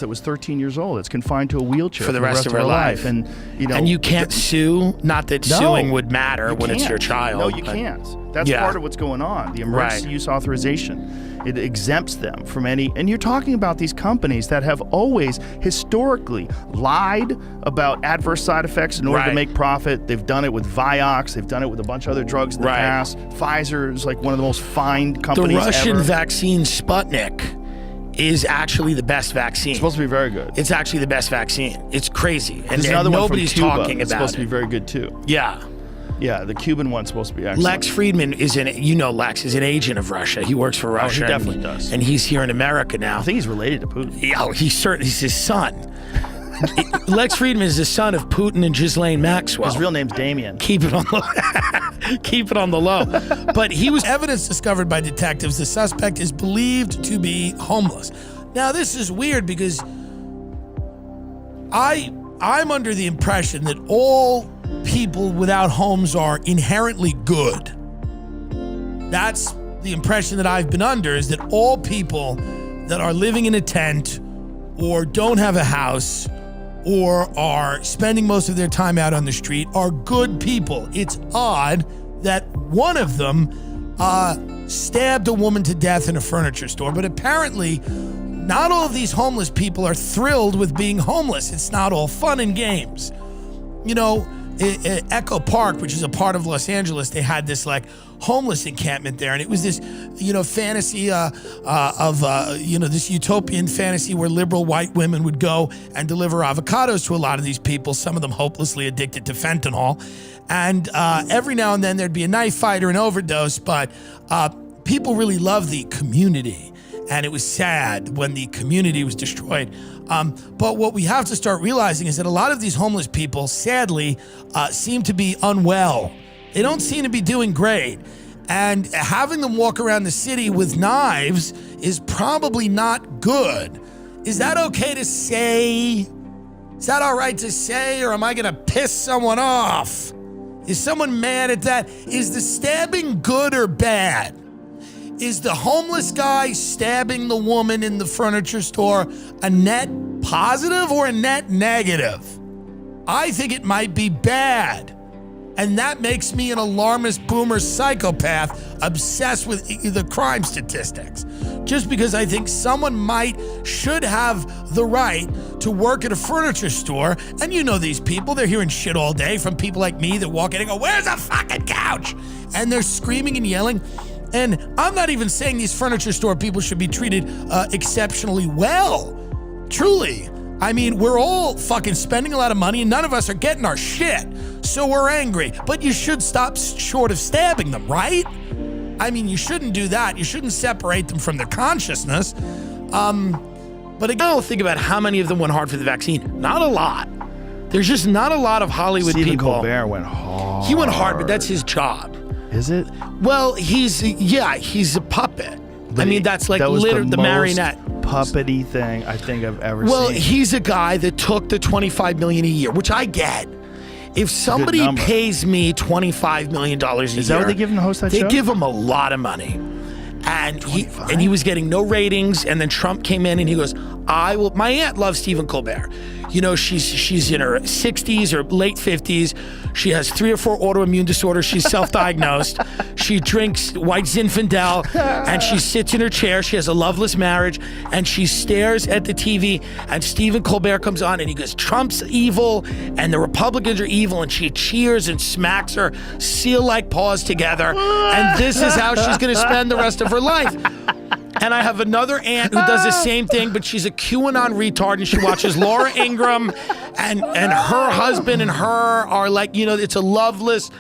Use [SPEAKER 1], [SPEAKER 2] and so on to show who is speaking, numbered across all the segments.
[SPEAKER 1] that was 13 years old. It's confined to a wheelchair
[SPEAKER 2] for the rest of her life.
[SPEAKER 1] And
[SPEAKER 2] you can't sue. Not that suing would matter when it's your child.
[SPEAKER 1] No, you can't. That's part of what's going on. The emergency use authorization. It exempts them from any, and you're talking about these companies that have always historically lied about adverse side effects in order to make profit. They've done it with Vioxx. They've done it with a bunch of other drugs in the past. Pfizer is like one of the most fined companies ever.
[SPEAKER 2] The Russian vaccine Sputnik is actually the best vaccine.
[SPEAKER 1] It's supposed to be very good.
[SPEAKER 2] It's actually the best vaccine. It's crazy. And
[SPEAKER 1] another
[SPEAKER 2] nobody's
[SPEAKER 1] one from Cuba.
[SPEAKER 2] talking about it.
[SPEAKER 1] It's supposed to be very good too.
[SPEAKER 2] Yeah.
[SPEAKER 1] Yeah, the Cuban one's supposed to be excellent.
[SPEAKER 2] Lex Friedman is Lex is an agent of Russia. He works for Russia.
[SPEAKER 1] Oh, he definitely does.
[SPEAKER 2] And he's here in America now.
[SPEAKER 1] I think he's related to Putin.
[SPEAKER 2] Yeah, he's his son. Lex Friedman is the son of Putin and Ghislaine Maxwell.
[SPEAKER 1] His real name's Damien.
[SPEAKER 2] Keep it on the low. But he was
[SPEAKER 3] evidence discovered by detectives. The suspect is believed to be homeless. Now, this is weird because I'm under the impression that all people without homes are inherently good. That's the impression that I've been under, is that all people that are living in a tent or don't have a house or are spending most of their time out on the street are good people. It's odd that one of them stabbed a woman to death in a furniture store, but apparently not all of these homeless people are thrilled with being homeless. It's not all fun and games. Echo Park, which is a part of Los Angeles, they had this like homeless encampment there, and it was this, fantasy of this utopian fantasy where liberal white women would go and deliver avocados to a lot of these people, some of them hopelessly addicted to fentanyl, and every now and then there'd be a knife fight or an overdose, but people really loved the community. And it was sad when the community was destroyed. But what we have to start realizing is that a lot of these homeless people, sadly, seem to be unwell. They don't seem to be doing great. And having them walk around the city with knives is probably not good. Is that okay to say? Is that all right to say, or am I gonna piss someone off? Is someone mad at that? Is the stabbing good or bad? Is the homeless guy stabbing the woman in the furniture store a net positive or a net negative? I think it might be bad. And that makes me an alarmist boomer psychopath obsessed with the crime statistics. Just because I think someone should have the right to work at a furniture store. And these people, they're hearing shit all day from people like me that walk in and go, "Where's the fucking couch?" And they're screaming and yelling. And I'm not even saying these furniture store people should be treated exceptionally well. Truly. I mean, we're all fucking spending a lot of money and none of us are getting our shit. So we're angry. But you should stop short of stabbing them, right? I mean, you shouldn't do that. You shouldn't separate them from their consciousness. But again, think about how many of them went hard for the vaccine. Not a lot. There's just not a lot of Hollywood
[SPEAKER 1] Stephen
[SPEAKER 2] people.
[SPEAKER 1] Colbert went hard.
[SPEAKER 2] He went hard, but that's his job.
[SPEAKER 1] Is it?
[SPEAKER 2] Well, he's a puppet. That's like the marionette.
[SPEAKER 1] Puppety thing I think I've ever seen.
[SPEAKER 2] Well, he's a guy that took the $25 million a year, which I get. If somebody pays me $25 million a year,
[SPEAKER 1] is that what they give him to host that show?
[SPEAKER 2] They give him a lot of money. And he was getting no ratings, and then Trump came in and he goes, my aunt loves Stephen Colbert. She's in her 60s or late 50s. She has 3 or 4 autoimmune disorders. She's self-diagnosed. She drinks White Zinfandel, and she sits in her chair. She has a loveless marriage, and she stares at the TV, and Stephen Colbert comes on, and he goes, "Trump's evil, and the Republicans are evil," and she cheers and smacks her seal-like paws together, and this is how she's going to spend the rest of her life. And I have another aunt who does the same thing, but she's a QAnon retard, and she watches Laura Ingraham, and her husband and her are like, it's a loveless,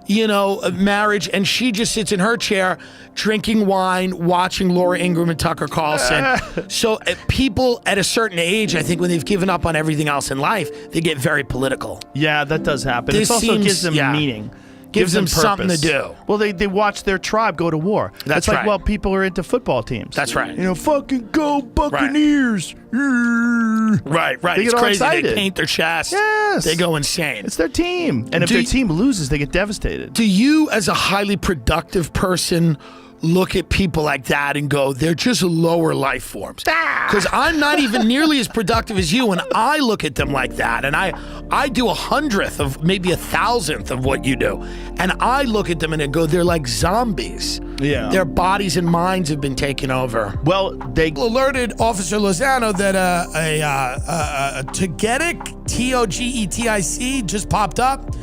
[SPEAKER 2] marriage, and she just sits in her chair drinking wine, watching Laura Ingraham and Tucker Carlson. So people at a certain age, I think when they've given up on everything else in life, they get very political.
[SPEAKER 1] Yeah, that does happen. It also gives them meaning.
[SPEAKER 2] Gives them something to do.
[SPEAKER 1] Well, they watch their tribe go to war.
[SPEAKER 2] That's
[SPEAKER 1] like,
[SPEAKER 2] right.
[SPEAKER 1] well, people are into football teams.
[SPEAKER 2] That's right.
[SPEAKER 1] Fucking go Buccaneers.
[SPEAKER 2] Right.
[SPEAKER 1] They
[SPEAKER 2] it's
[SPEAKER 1] get all
[SPEAKER 2] crazy.
[SPEAKER 1] excited.
[SPEAKER 2] They paint their chest.
[SPEAKER 1] Yes.
[SPEAKER 2] They go insane.
[SPEAKER 1] It's their team. And if their team loses, they get devastated.
[SPEAKER 2] Do you, as a highly productive person, look at people like that and go, they're just lower life forms. Because I'm not even nearly as productive as you, and I look at them like that, and I do 100th of maybe 1,000th of what you do, and I look at them and I go, they're like zombies.
[SPEAKER 1] Yeah.
[SPEAKER 2] Their bodies and minds have been taken over.
[SPEAKER 1] Well, they
[SPEAKER 3] alerted Officer Lozano that a togetic, T-O-G-E-T-I-C, just popped up.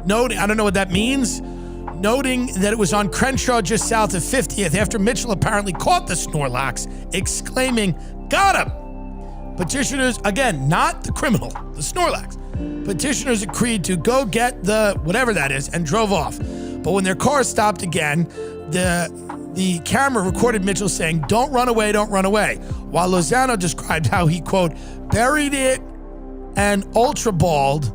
[SPEAKER 3] Noting, I don't know what that means. Noting that it was on Crenshaw just south of 50th after Mitchell apparently caught the Snorlax, exclaiming, "Got him!" Petitioners, again, not the criminal, the Snorlax. Petitioners agreed to go get the whatever that is and drove off. But when their car stopped again, the camera recorded Mitchell saying, "Don't run away, don't run away," while Lozano described how he, quote, buried it and ultra balled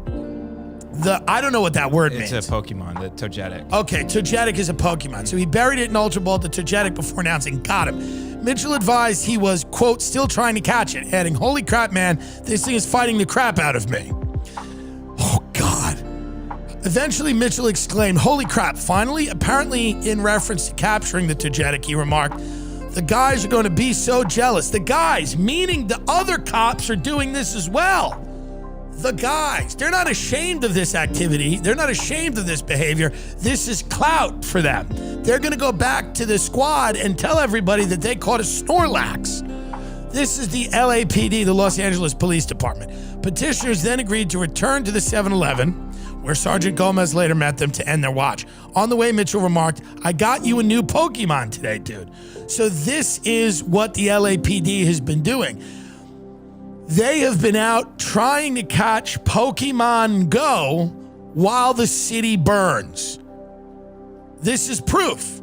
[SPEAKER 3] I don't know what that word means.
[SPEAKER 4] It's a Pokemon, the Togetic.
[SPEAKER 3] Okay, Togetic is a Pokemon. So he buried it in Ultra Ball the Togetic before announcing, "Got him." Mitchell advised he was, quote, still trying to catch it, adding, "Holy crap, man, this thing is fighting the crap out of me." Oh, God. Eventually, Mitchell exclaimed, "Holy crap, finally?" Apparently, in reference to capturing the Togetic, he remarked, "The guys are going to be so jealous." The guys, meaning the other cops, are doing this as well. The guys, they're not ashamed of this activity. They're not ashamed of this behavior. This is clout for them. They're going to go back to the squad and tell everybody that they caught a Snorlax. This is the LAPD, the Los Angeles Police Department. Petitioners then agreed to return to the 7-Eleven, where Sergeant Gomez later met them to end their watch. On the way, Mitchell remarked, "I got you a new Pokemon today, dude." So this is what the LAPD has been doing. They have been out trying to catch Pokemon Go while the city burns. This is proof.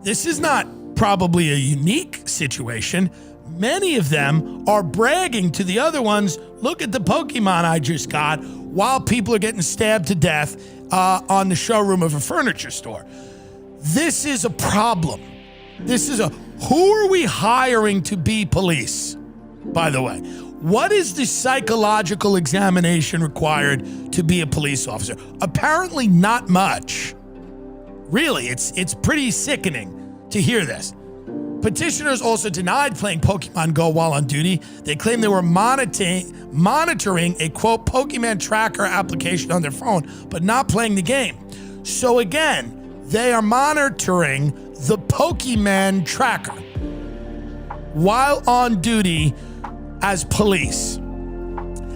[SPEAKER 3] This is not probably a unique situation. Many of them are bragging to the other ones, "Look at the Pokemon I just got," while people are getting stabbed to death on the showroom of a furniture store. This is a problem. Who are we hiring to be police, by the way? What is the psychological examination required to be a police officer? Apparently not much. Really, it's pretty sickening to hear this. Petitioners also denied playing Pokemon Go while on duty. They claimed they were monitoring a, quote, Pokemon tracker application on their phone, but not playing the game. So again, they are monitoring the Pokemon tracker while on duty as police.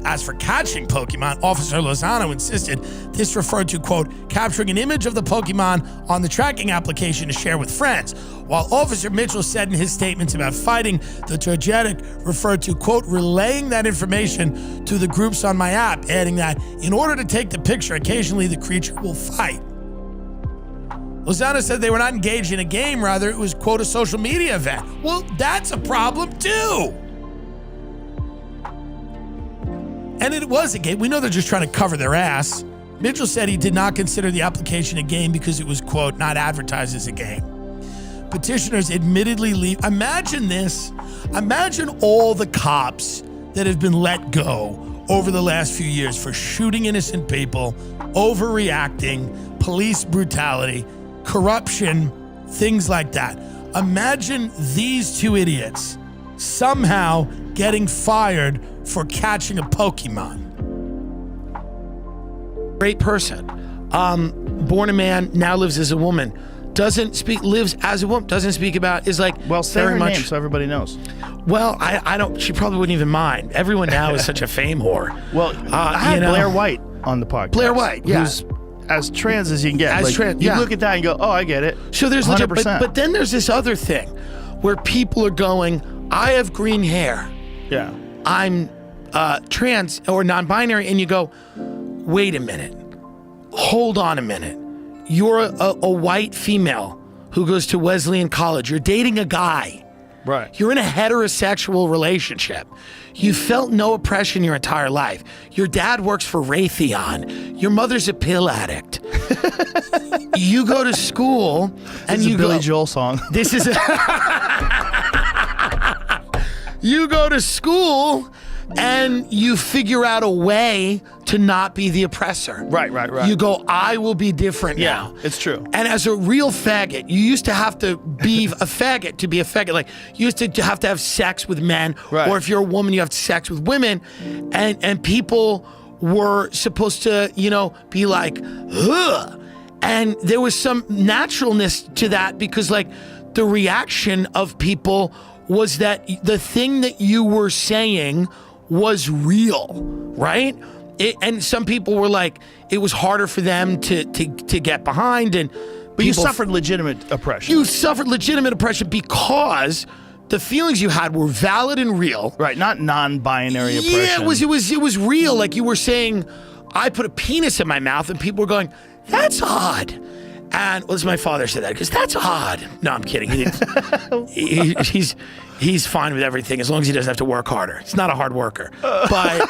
[SPEAKER 3] As for catching Pokemon, Officer Lozano insisted this referred to, quote, capturing an image of the Pokemon on the tracking application to share with friends, while Officer Mitchell said in his statements about fighting the Togetic referred to, quote, relaying that information to the groups on my app, adding that in order to take the picture, occasionally the creature will fight. Lozano said they were not engaged in a game, rather it was, quote, a social media event. Well, that's a problem too. And it was a game. We know they're just trying to cover their ass. Mitchell said he did not consider the application a game because it was, quote, not advertised as a game. Petitioners admittedly leave. Imagine this. Imagine all the cops that have been let go over the last few years for shooting innocent people, overreacting, police brutality, corruption, things like that. Imagine these two idiots somehow getting fired for catching a Pokemon.
[SPEAKER 2] Great person. Born a man, now lives as a woman. Lives as a woman, doesn't speak about, is like,
[SPEAKER 1] well, say
[SPEAKER 2] very
[SPEAKER 1] her
[SPEAKER 2] much,
[SPEAKER 1] name so everybody knows.
[SPEAKER 2] Well, I don't, she probably wouldn't even mind. Everyone now is such a fame whore.
[SPEAKER 1] Well, I had Blair White on the podcast.
[SPEAKER 2] Blair White, yeah.
[SPEAKER 1] Who's as trans as you can get.
[SPEAKER 2] As trans,
[SPEAKER 1] you
[SPEAKER 2] yeah.
[SPEAKER 1] look at that and go, oh, I get it.
[SPEAKER 2] So there's
[SPEAKER 1] 100%.
[SPEAKER 2] but then there's this other thing where people are going, I have green hair.
[SPEAKER 1] Yeah.
[SPEAKER 2] I'm trans or non-binary, and you go, wait a minute, hold on a minute. You're a white female who goes to Wesleyan College. You're dating a guy.
[SPEAKER 1] Right.
[SPEAKER 2] You're in a heterosexual relationship. You felt no oppression your entire life. Your dad works for Raytheon. Your mother's a pill addict. You go to school and
[SPEAKER 1] This is
[SPEAKER 2] you
[SPEAKER 1] a Billy
[SPEAKER 2] go,
[SPEAKER 1] Joel song.
[SPEAKER 2] This is a you go to school and you figure out a way to not be the oppressor.
[SPEAKER 1] Right.
[SPEAKER 2] You go, I will be different now.
[SPEAKER 1] It's true.
[SPEAKER 2] And as a real faggot, you used to have to be a faggot to be a faggot. Like, you used to have sex with men,
[SPEAKER 1] Right.
[SPEAKER 2] or if you're a woman, you have sex with women, and people were supposed to, be like, ugh. And there was some naturalness to that, because like the reaction of people was that the thing that you were saying was real, right? And some people were like, it was harder for them to get behind. But
[SPEAKER 1] you suffered legitimate oppression.
[SPEAKER 2] You suffered legitimate oppression because the feelings you had were valid and real.
[SPEAKER 1] Right, not non-binary oppression.
[SPEAKER 2] Yeah, it was real. Like, you were saying, I put a penis in my mouth, and people were going, that's odd. And my father said that, because that's odd. No, I'm kidding. He didn't. He's fine with everything as long as he doesn't have to work harder. He's not a hard worker. But